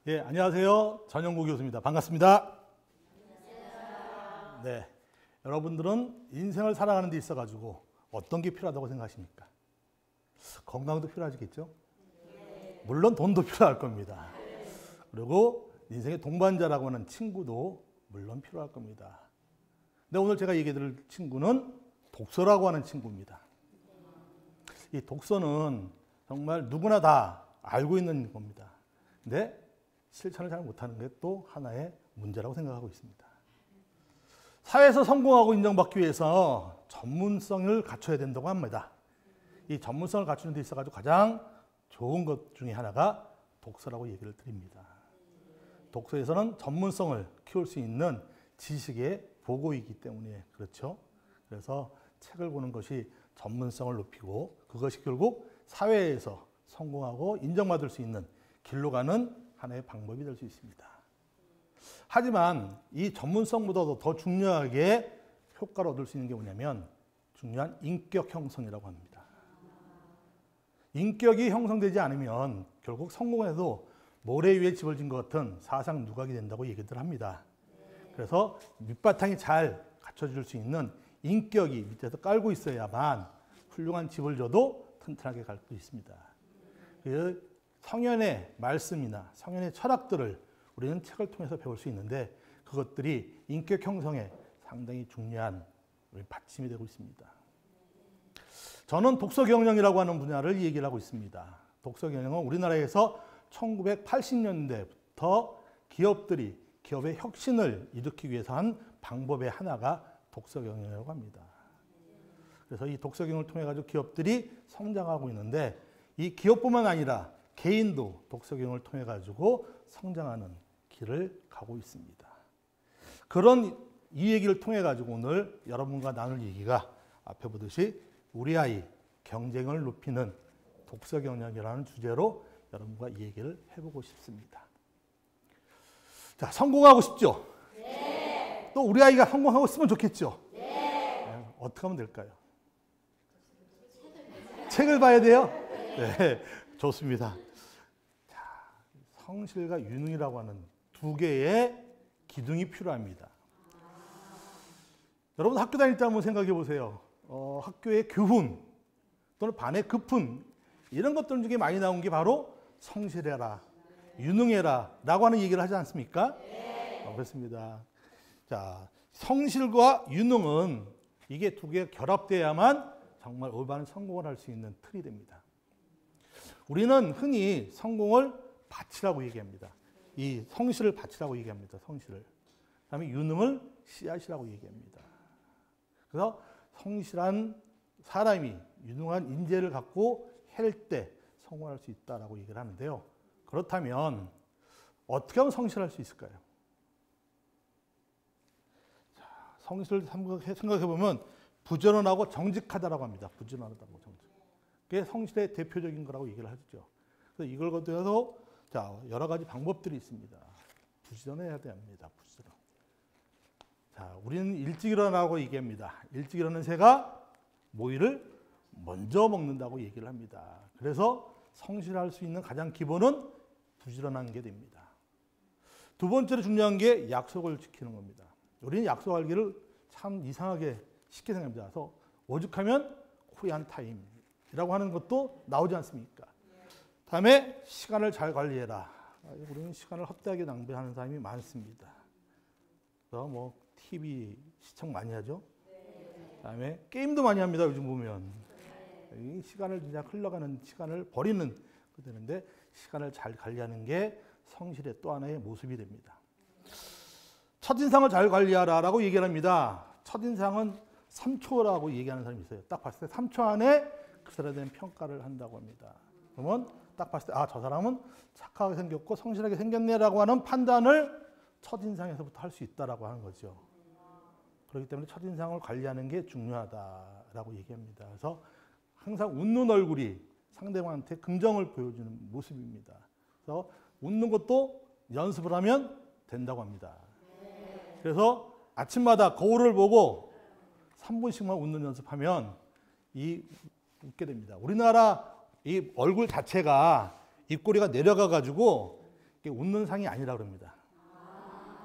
예, 안녕하세요. 전영구 교수입니다. 반갑습니다. 네, 여러분들은 인생을 살아가는 데 있어가지고 어떤 게 필요하다고 생각하십니까? 건강도 필요하시겠죠? 물론 돈도 필요할 겁니다. 그리고 인생의 동반자라고 하는 친구도 물론 필요할 겁니다. 근데 오늘 제가 얘기 드릴 친구는 독서라고 하는 친구입니다. 이 독서는 정말 누구나 다 알고 있는 겁니다. 근데 실천을 잘 못하는 게 또 하나의 문제라고 생각하고 있습니다. 사회에서 성공하고 인정받기 위해서 전문성을 갖춰야 된다고 합니다. 이 전문성을 갖추는 데 있어서 가장 좋은 것 중에 하나가 독서라고 얘기를 드립니다. 독서에서는 전문성을 키울 수 있는 지식의 보고이기 때문에 그렇죠. 그래서 책을 보는 것이 전문성을 높이고 그것이 결국 사회에서 성공하고 인정받을 수 있는 길로 가는 하나의 방법이 될 수 있습니다. 하지만 이 전문성보다도 더 중요하게 효과를 얻을 수 있는 게 뭐냐면 중요한 인격 형성이라고 합니다. 인격이 형성되지 않으면 결국 성공해도 모래 위에 집을 진 것 같은 사상 누각이 된다고 얘기들 합니다. 그래서 밑바탕이 잘 갖춰질 수 있는 인격이 밑에서 깔고 있어야만 훌륭한 집을 져도 튼튼하게 갈 수 있습니다. 그 성현의 말씀이나 성현의 철학들을 우리는 책을 통해서 배울 수 있는데 그것들이 인격 형성에 상당히 중요한 받침이 되고 있습니다. 저는 독서 경영이라고 하는 분야를 얘기를 하고 있습니다. 독서 경영은 우리나라에서 1980년대부터 기업들이 기업의 혁신을 일으키기 위해서 한 방법의 하나가 독서 경영이라고 합니다. 그래서 이 독서 경영을 통해 가지고 기업들이 성장하고 있는데 이 기업뿐만 아니라 개인도 독서 경영을 통해 가지고 성장하는 길을 가고 있습니다. 그런 이 얘기를 통해 가지고 오늘 여러분과 나눌 얘기가 앞에 보듯이 우리 아이 경쟁을 높이는 독서 경영이라는 주제로 여러분과 이 얘기를 해보고 싶습니다. 자, 성공하고 싶죠? 네. 또 우리 아이가 성공하고 있으면 좋겠죠? 네. 어떻게 하면 될까요? 책을 봐야 돼요? 네, 좋습니다. 자, 성실과 유능이라고 하는 두 개의 기둥이 필요합니다. 여러분 학교 다닐 때 한번 생각해 보세요. 학교의 교훈 또는 반의 급훈 이런 것들 중에 많이 나온 게 바로 성실해라, 유능해라 라고 하는 얘기를 하지 않습니까? 네. 그렇습니다. 자, 성실과 유능은 이게 두 개가 결합돼야만 정말 올바른 성공을 할 수 있는 틀이 됩니다. 우리는 흔히 성공을 밭이라고 얘기합니다. 이 성실을 밭이라고 얘기합니다. 성실을. 그다음에 유능을 씨앗이라고 얘기합니다. 그래서 성실한 사람이 유능한 인재를 갖고 할 때 성공할 수 있다라고 얘기를 하는데요. 그렇다면 어떻게 하면 성실할 수 있을까요? 자, 성실을 생각해 보면 부지런하고 정직하다라고 합니다. 부지런하다고 정직. 그게 성실의 대표적인 거라고 얘기를 하죠. 그래서 이걸 거두어서 자, 여러 가지 방법들이 있습니다. 부지런해야 됩니다. 부지런. 자, 우리는 일찍 일어나고 얘기합니다. 일찍 일어나는 새가 모이를 먼저 먹는다고 얘기를 합니다. 그래서 성실할 수 있는 가장 기본은 부지런한 게 됩니다. 두 번째로 중요한 게 약속을 지키는 겁니다. 우리는 약속하기를 참 이상하게 쉽게 생각합니다. 그래서 오죽하면 코리안 타임이라고 하는 것도 나오지 않습니까? 다음에 시간을 잘 관리해라. 우리는 시간을 헛되게 낭비하는 사람이 많습니다. 그래서 뭐 TV 시청 많이 하죠. 다음에 게임도 많이 합니다. 요즘 보면 이 시간을 그냥 흘러가는 시간을 버리는 그 되는데 시간을 잘 관리하는 게 성실의 또 하나의 모습이 됩니다. 첫인상을 잘 관리하라라고 얘기를 합니다. 첫인상은 3초라고 얘기하는 사람이 있어요. 딱 봤을 때 3초 안에 그 사람에 대한 평가를 한다고 합니다. 그러면 딱 봤을 때 아, 저 사람은 착하게 생겼고 성실하게 생겼네라고 하는 판단을 첫인상에서부터 할 수 있다라고 하는 거죠. 그렇기 때문에 첫인상을 관리하는 게 중요하다라고 얘기합니다. 그래서 항상 웃는 얼굴이 상대방한테 긍정을 보여주는 모습입니다. 그래서 웃는 것도 연습을 하면 된다고 합니다. 그래서 아침마다 거울을 보고 3분씩만 웃는 연습하면 웃게 됩니다. 우리나라 이 얼굴 자체가 입꼬리가 내려가 가지고 그게 웃는 상이 아니라 그럽니다.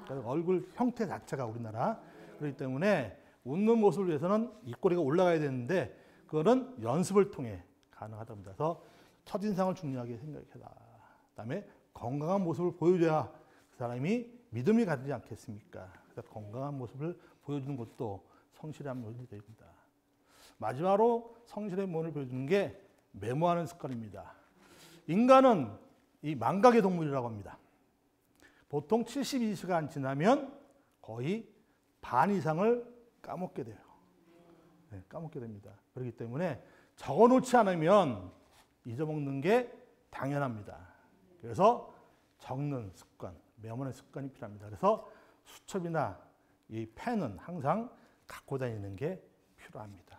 그러니까 얼굴 형태 자체가 우리나라 그렇기 때문에 웃는 모습을 위해서는 입꼬리가 올라가야 되는데 그거는 연습을 통해 가능하답니다. 그래서 첫인상을 중요하게 생각해라. 그다음에 건강한 모습을 보여줘야 그 사람이 믿음이 가지 않겠습니까? 그래서 건강한 모습을 보여주는 것도 성실의 한 면이 됩니다. 마지막으로 성실의 면을 보여주는 게 메모하는 습관입니다. 인간은 이 망각의 동물이라고 합니다. 보통 72시간 지나면 거의 반 이상을 까먹게 돼요. 네, 까먹게 됩니다. 그렇기 때문에 적어놓지 않으면 잊어먹는 게 당연합니다. 그래서 적는 습관, 메모하는 습관이 필요합니다. 그래서 수첩이나 이 펜은 항상 갖고 다니는 게 필요합니다.